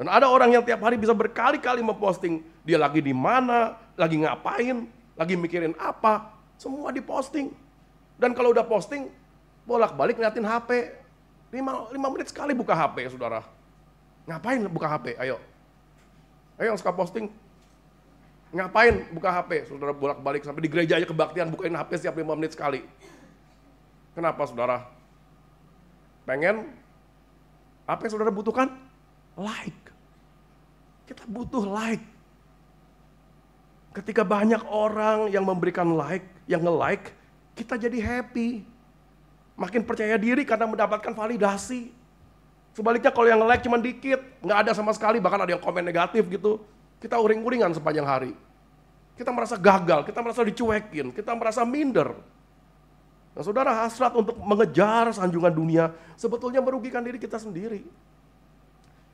Dan ada orang yang tiap hari bisa berkali-kali memposting, dia lagi di mana, lagi ngapain, lagi mikirin apa, semua diposting. Dan kalau udah posting, bolak-balik ngeliatin HP. 5 menit sekali buka HP, saudara. Ngapain buka HP? Ayo yang suka posting. Ngapain buka HP? Saudara bolak-balik sampai di gereja aja kebaktian bukain HP setiap 5 menit sekali. Kenapa, saudara? Pengen apa yang saudara butuhkan? Like. Kita butuh like. Ketika banyak orang yang memberikan like, yang nge-like, kita jadi happy. Makin percaya diri karena mendapatkan validasi. Sebaliknya kalau yang nge-like cuma dikit, nggak ada sama sekali, bahkan ada yang komen negatif gitu, kita uring-uringan sepanjang hari. Kita merasa gagal, kita merasa dicuekin, kita merasa minder. Nah, saudara, hasrat untuk mengejar sanjungan dunia sebetulnya merugikan diri kita sendiri.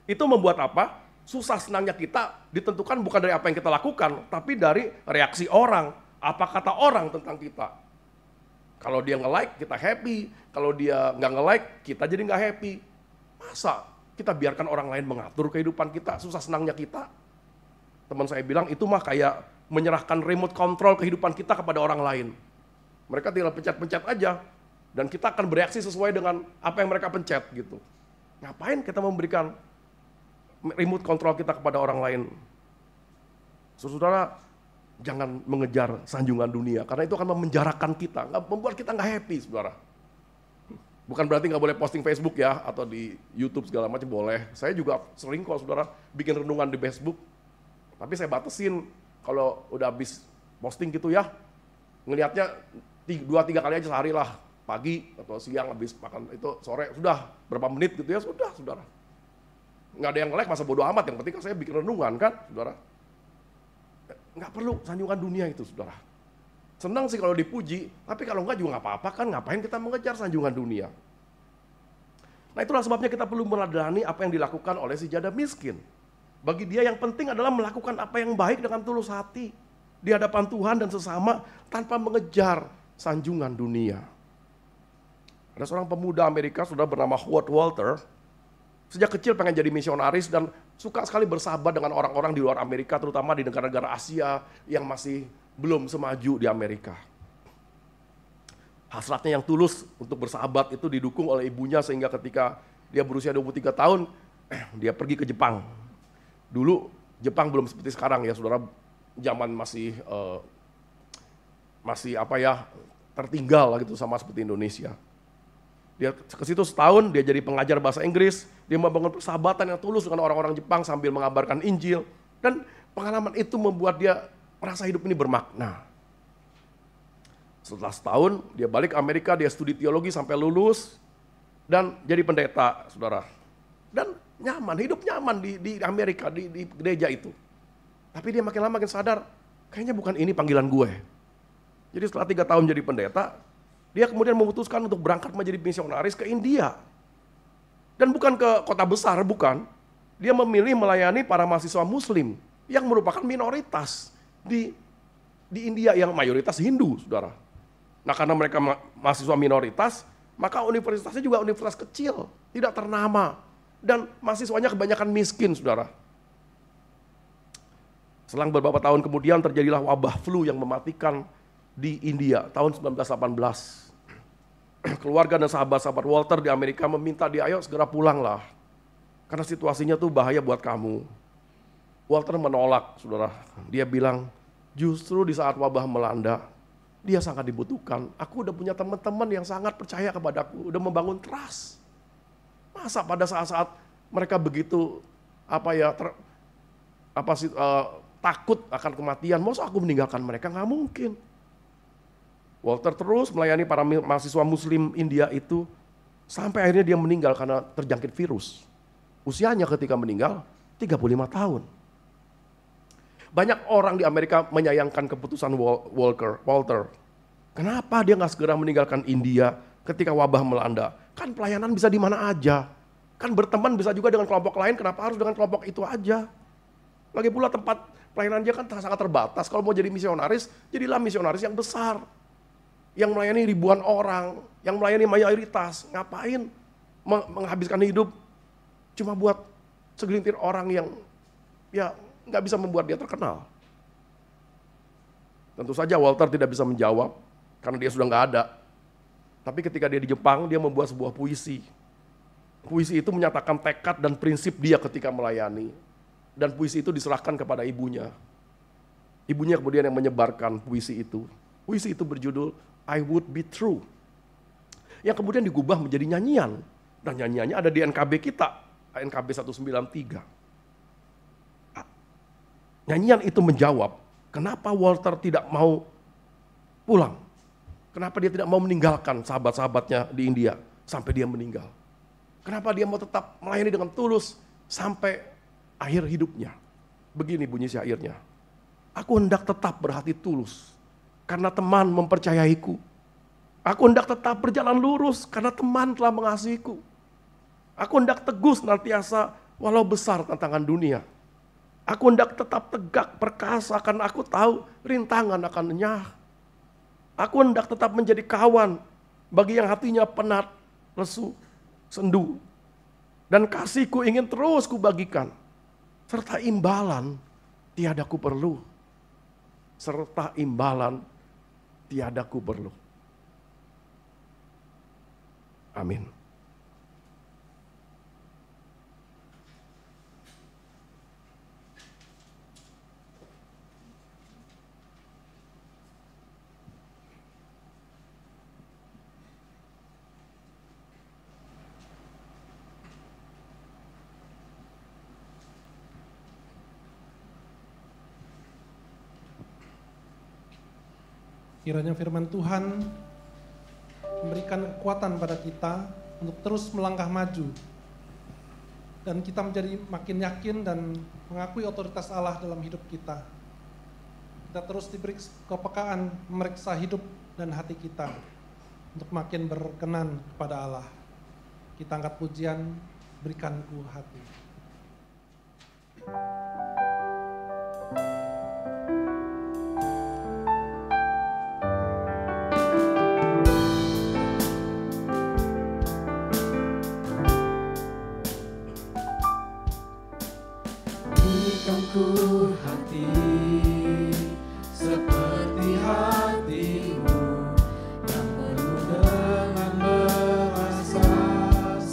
Itu membuat apa? Susah senangnya kita ditentukan bukan dari apa yang kita lakukan, tapi dari reaksi orang, apa kata orang tentang kita. Kalau dia nge-like, kita happy. Kalau dia nggak nge-like, kita jadi nggak happy. Masa kita biarkan orang lain mengatur kehidupan kita, susah senangnya kita? Teman saya bilang, itu mah kayak menyerahkan remote control kehidupan kita kepada orang lain. Mereka tinggal pencet-pencet aja, dan kita akan bereaksi sesuai dengan apa yang mereka pencet gitu. Ngapain kita memberikan remote control kita kepada orang lain? Saudara, jangan mengejar sanjungan dunia, karena itu akan memenjarakan kita, membuat kita nggak happy, saudara. Bukan berarti nggak boleh posting Facebook ya, atau di YouTube segala macam boleh. Saya juga sering kok, saudara, bikin renungan di Facebook. Tapi saya batasin, kalau udah habis posting gitu ya, ngelihatnya 2-3 kali aja sehari lah. Pagi atau siang habis makan itu, sore sudah berapa menit gitu ya, sudah, saudara. Nggak ada yang nge-like, masa bodo amat, yang penting kan saya bikin renungan kan, saudara. Nggak perlu sanjungan dunia itu, saudara. Senang sih kalau dipuji, tapi kalau enggak juga nggak apa-apa kan, ngapain kita mengejar sanjungan dunia. Nah, itulah sebabnya kita perlu meneladani apa yang dilakukan oleh si janda miskin. Bagi dia yang penting adalah melakukan apa yang baik dengan tulus hati di hadapan Tuhan dan sesama tanpa mengejar sanjungan dunia. Ada seorang pemuda Amerika sudah bernama Howard Walter. Sejak kecil pengen jadi misionaris dan suka sekali bersahabat dengan orang-orang di luar Amerika, terutama di negara-negara Asia yang masih belum semaju di Amerika. Hasratnya yang tulus untuk bersahabat itu didukung oleh ibunya sehingga ketika dia berusia 23 tahun, dia pergi ke Jepang. Dulu Jepang belum seperti sekarang ya, saudara, zaman masih tertinggal lah gitu sama seperti Indonesia. Dia ke situ setahun, dia jadi pengajar bahasa Inggris, dia membangun persahabatan yang tulus dengan orang-orang Jepang sambil mengabarkan Injil, dan pengalaman itu membuat dia merasa hidup ini bermakna. Setelah setahun, dia balik ke Amerika, dia studi teologi sampai lulus, dan jadi pendeta, saudara. Dan nyaman, hidup nyaman di Amerika, di gereja itu. Tapi dia makin lama makin sadar, kayaknya bukan ini panggilan gue. Jadi setelah 3 tahun jadi pendeta, dia kemudian memutuskan untuk berangkat menjadi misionaris ke India. Dan bukan ke kota besar, bukan. Dia memilih melayani para mahasiswa muslim yang merupakan minoritas di India yang mayoritas Hindu, saudara. Nah karena mereka mahasiswa minoritas, maka universitasnya juga universitas kecil, tidak ternama. Dan mahasiswanya kebanyakan miskin, saudara. Selang beberapa tahun kemudian terjadilah wabah flu yang mematikan di India tahun 1918. Keluarga dan sahabat-sahabat Walter di Amerika meminta dia, ayo segera pulanglah. Karena situasinya tuh bahaya buat kamu. Walter menolak, saudara. Dia bilang, justru di saat wabah melanda, dia sangat dibutuhkan. Aku udah punya teman-teman yang sangat percaya kepadaku, udah membangun trust. Masa pada saat-saat mereka begitu takut akan kematian, masa aku meninggalkan mereka? Nggak mungkin. Walter terus melayani para mahasiswa muslim India itu sampai akhirnya dia meninggal karena terjangkit virus. Usianya ketika meninggal 35 tahun. Banyak orang di Amerika menyayangkan keputusan Walter. Kenapa dia nggak segera meninggalkan India ketika wabah melanda? Kan pelayanan bisa di mana aja. Kan berteman bisa juga dengan kelompok lain, kenapa harus dengan kelompok itu aja? Lagi pula tempat pelayanan dia kan sangat terbatas. Kalau mau jadi misionaris, jadilah misionaris yang besar. Yang melayani ribuan orang, yang melayani mayoritas. Ngapain menghabiskan hidup cuma buat segelintir orang yang ya nggak bisa membuat dia terkenal. Tentu saja Walter tidak bisa menjawab karena dia sudah nggak ada. Tapi ketika dia di Jepang, dia membuat sebuah puisi. Puisi itu menyatakan tekad dan prinsip dia ketika melayani. Dan puisi itu diserahkan kepada ibunya. Ibunya kemudian yang menyebarkan puisi itu. Puisi itu berjudul I Would Be True. Yang kemudian digubah menjadi nyanyian. Dan nyanyiannya ada di NKB kita, NKB 193. Nyanyian itu menjawab, kenapa Walter tidak mau pulang? Kenapa dia tidak mau meninggalkan sahabat-sahabatnya di India sampai dia meninggal? Kenapa dia mau tetap melayani dengan tulus sampai akhir hidupnya? Begini bunyi syairnya. Aku hendak tetap berhati tulus karena teman mempercayaiku. Aku hendak tetap berjalan lurus karena teman telah mengasihiku. Aku hendak teguh senantiasa walau besar tantangan dunia. Aku hendak tetap tegak perkasa karena aku tahu rintangan akan lenyah. Aku hendak tetap menjadi kawan bagi yang hatinya penat, lesu, sendu. Dan kasihku ingin terus kubagikan. Serta imbalan tiada ku perlu. Serta imbalan tiada ku perlu. Amin. Kiranya firman Tuhan memberikan kekuatan pada kita untuk terus melangkah maju. Dan kita menjadi makin yakin dan mengakui otoritas Allah dalam hidup kita. Kita terus diberi kepekaan memeriksa hidup dan hati kita untuk makin berkenan kepada Allah. Kita angkat pujian, berikanku hati. Berikanku hati seperti hatimu yang penuh dengan belas kasihan.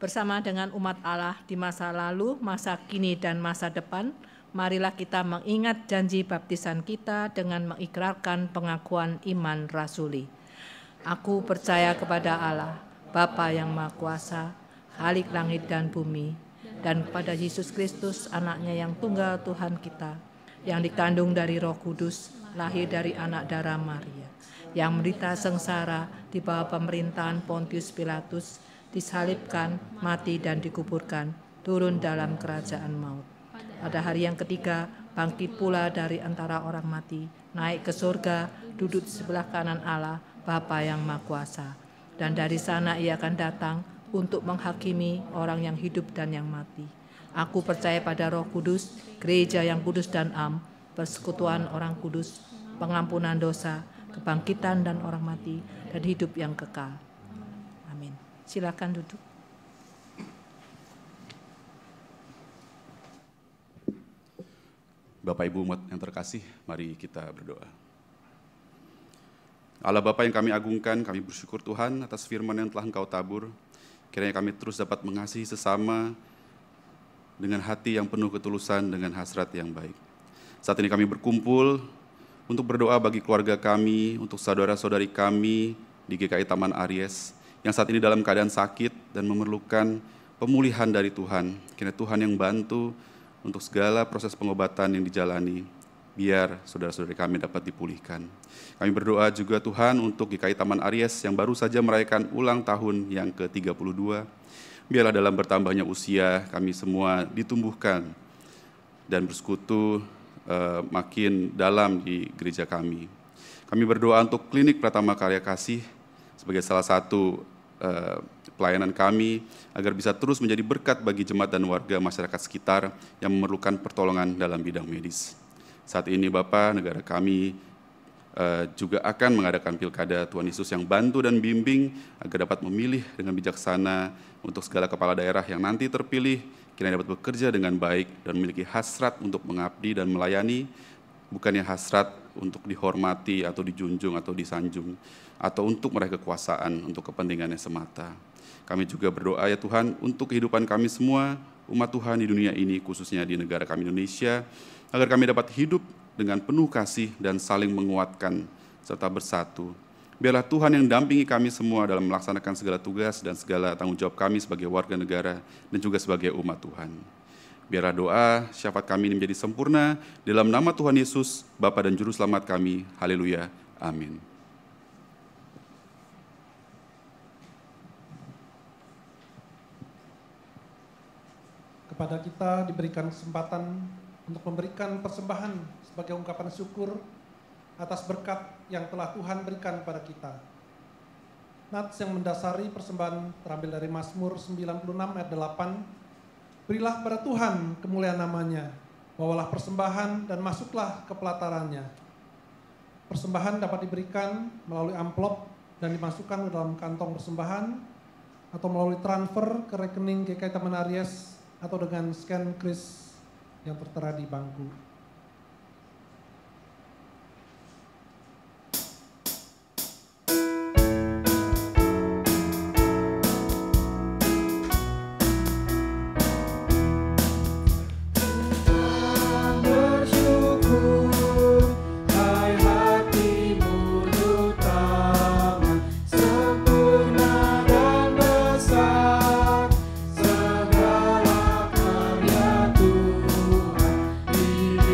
Bersama dengan umat Allah di masa lalu, masa kini, dan masa depan, marilah kita mengingat janji baptisan kita dengan mengikrarkan pengakuan iman rasuli. Aku percaya kepada Allah, Bapa yang Maha Kuasa, Khalik langit dan bumi, dan kepada Yesus Kristus, anaknya yang tunggal Tuhan kita, yang dikandung dari Roh Kudus, lahir dari anak darah Maria, yang menderita sengsara di bawah pemerintahan Pontius Pilatus, disalibkan, mati dan dikuburkan, turun dalam kerajaan maut. Pada hari yang ketiga, bangkit pula dari antara orang mati, naik ke surga, duduk di sebelah kanan Allah, Bapa yang Maha Kuasa. Dan dari sana ia akan datang untuk menghakimi orang yang hidup dan yang mati. Aku percaya pada Roh Kudus, gereja yang kudus dan am, persekutuan orang kudus, pengampunan dosa, kebangkitan dan orang mati, dan hidup yang kekal. Amin. Silakan duduk. Bapak Ibu umat yang terkasih, mari kita berdoa. Allah Bapa yang kami agungkan, kami bersyukur Tuhan atas firman yang telah Engkau tabur. Kiranya kami terus dapat mengasihi sesama dengan hati yang penuh ketulusan, dengan hasrat yang baik. Saat ini kami berkumpul untuk berdoa bagi keluarga kami, untuk saudara-saudari kami di GKI Taman Aries, yang saat ini dalam keadaan sakit dan memerlukan pemulihan dari Tuhan. Kiranya Tuhan yang bantu untuk segala proses pengobatan yang dijalani, biar saudara-saudari kami dapat dipulihkan. Kami berdoa juga Tuhan untuk GKI Taman Aries yang baru saja merayakan ulang tahun yang ke-32. Biarlah dalam bertambahnya usia kami semua ditumbuhkan dan bersekutu makin dalam di gereja kami. Kami berdoa untuk Klinik Pratama Karya Kasih sebagai salah satu pelayanan kami, agar bisa terus menjadi berkat bagi jemaat dan warga masyarakat sekitar yang memerlukan pertolongan dalam bidang medis. Saat ini Bapa, negara kami juga akan mengadakan pilkada. Tuhan Yesus yang bantu dan bimbing agar dapat memilih dengan bijaksana untuk segala kepala daerah yang nanti terpilih, kiranya dapat bekerja dengan baik dan memiliki hasrat untuk mengabdi dan melayani, bukannya hasrat untuk dihormati atau dijunjung atau disanjung, atau untuk meraih kekuasaan untuk kepentingannya semata. Kami juga berdoa ya Tuhan untuk kehidupan kami semua, umat Tuhan di dunia ini, khususnya di negara kami Indonesia, agar kami dapat hidup dengan penuh kasih dan saling menguatkan serta bersatu. Biarlah Tuhan yang dampingi kami semua dalam melaksanakan segala tugas dan segala tanggung jawab kami sebagai warga negara dan juga sebagai umat Tuhan. Biarlah doa syafaat kami ini menjadi sempurna dalam nama Tuhan Yesus, Bapa dan Juru Selamat kami. Haleluya. Amin. Kepada kita diberikan kesempatan untuk memberikan persembahan sebagai ungkapan syukur atas berkat yang telah Tuhan berikan kepada kita. Nats yang mendasari persembahan terambil dari Mazmur 96 ayat 8. Berilah pada Tuhan kemuliaan namanya, bawalah persembahan dan masuklah ke pelatarannya. Persembahan dapat diberikan melalui amplop dan dimasukkan ke dalam kantong persembahan atau melalui transfer ke rekening GKI Taman Aries atau dengan scan kris yang tertera di bangku. Segala karya Tuhan.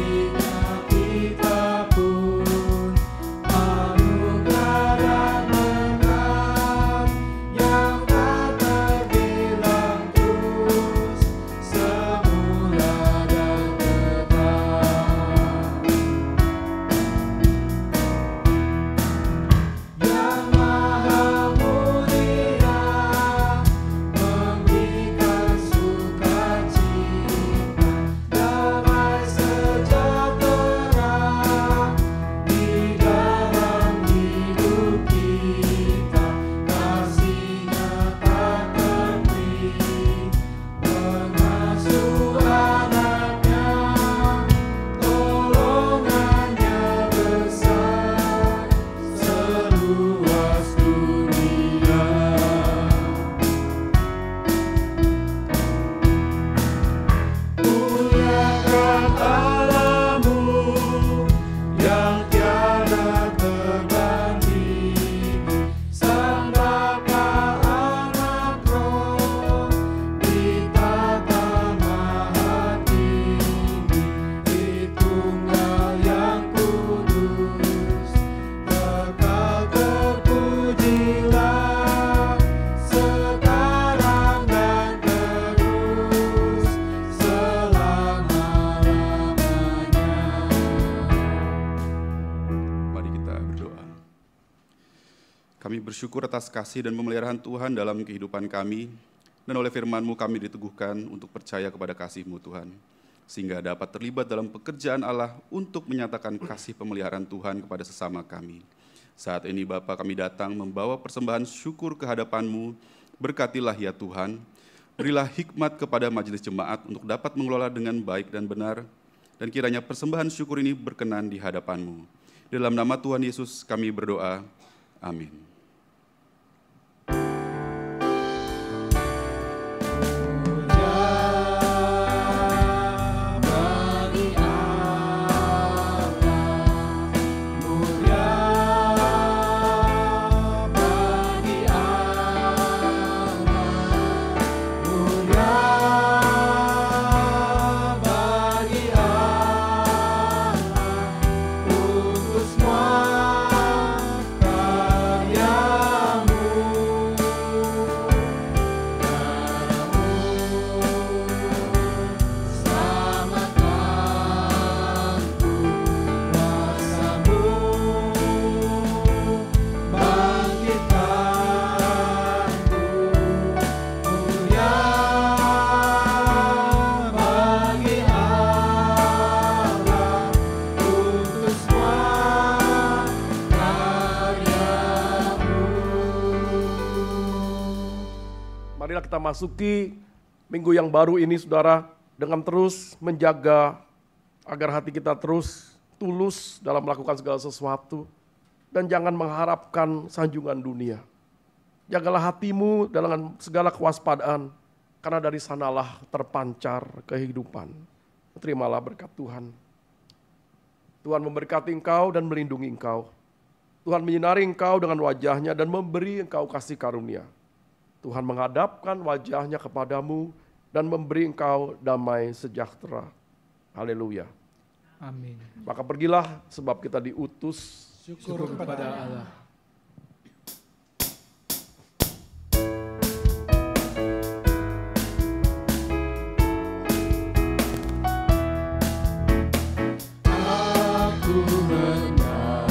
Kami bersyukur atas kasih dan pemeliharaan Tuhan dalam kehidupan kami, dan oleh firman-Mu kami diteguhkan untuk percaya kepada kasih-Mu Tuhan, sehingga dapat terlibat dalam pekerjaan Allah untuk menyatakan kasih pemeliharaan Tuhan kepada sesama kami. Saat ini Bapa, kami datang membawa persembahan syukur ke hadapan-Mu. Berkatilah ya Tuhan, berilah hikmat kepada majelis jemaat untuk dapat mengelola dengan baik dan benar, dan kiranya persembahan syukur ini berkenan di hadapan-Mu. Dalam nama Tuhan Yesus kami berdoa. Amin. Marilah kita masuki minggu yang baru ini, saudara, dengan terus menjaga agar hati kita terus tulus dalam melakukan segala sesuatu, dan jangan mengharapkan sanjungan dunia. Jagalah hatimu dengan segala kewaspadaan, karena dari sanalah terpancar kehidupan. Terimalah berkat Tuhan. Tuhan memberkati engkau dan melindungi engkau. Tuhan menyinari engkau dengan wajahnya dan memberi engkau kasih karunia. Tuhan menghadapkan wajahnya kepadamu dan memberi engkau damai sejahtera. Haleluya. Amin. Maka pergilah sebab kita diutus. Syukur kepada Allah. Aku hendak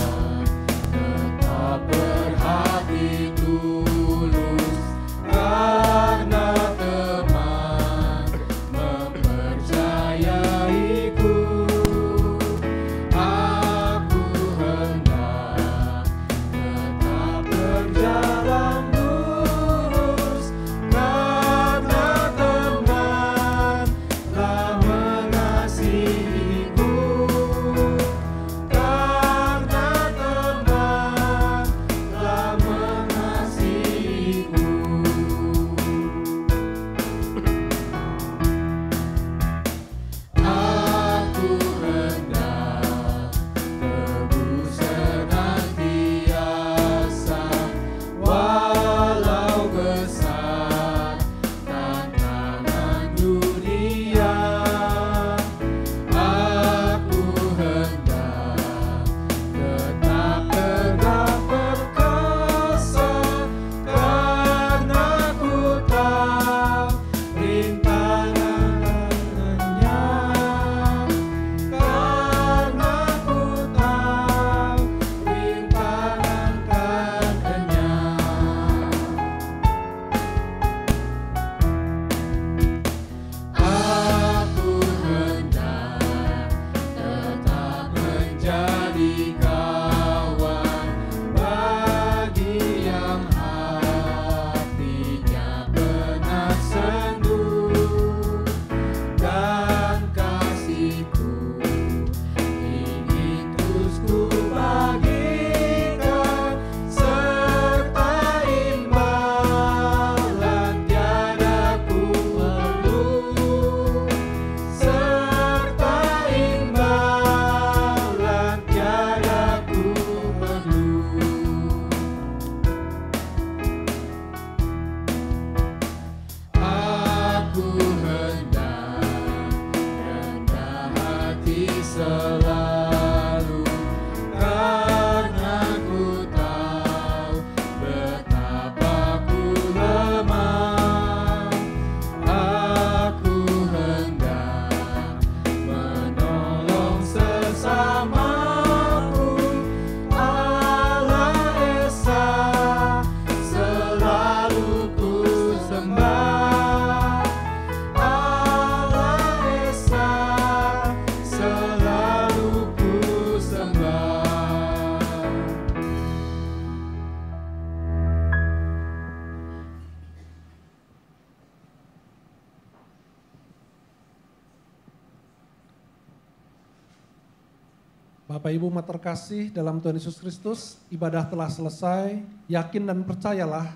Bapak Ibu umat terkasih dalam Tuhan Yesus Kristus, ibadah telah selesai. Yakin dan percayalah,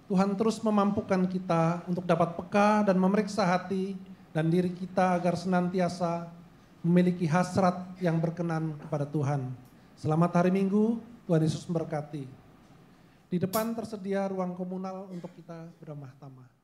Tuhan terus memampukan kita untuk dapat peka dan memeriksa hati dan diri kita agar senantiasa memiliki hasrat yang berkenan kepada Tuhan. Selamat hari Minggu, Tuhan Yesus memberkati. Di depan tersedia ruang komunal untuk kita beramah tamah.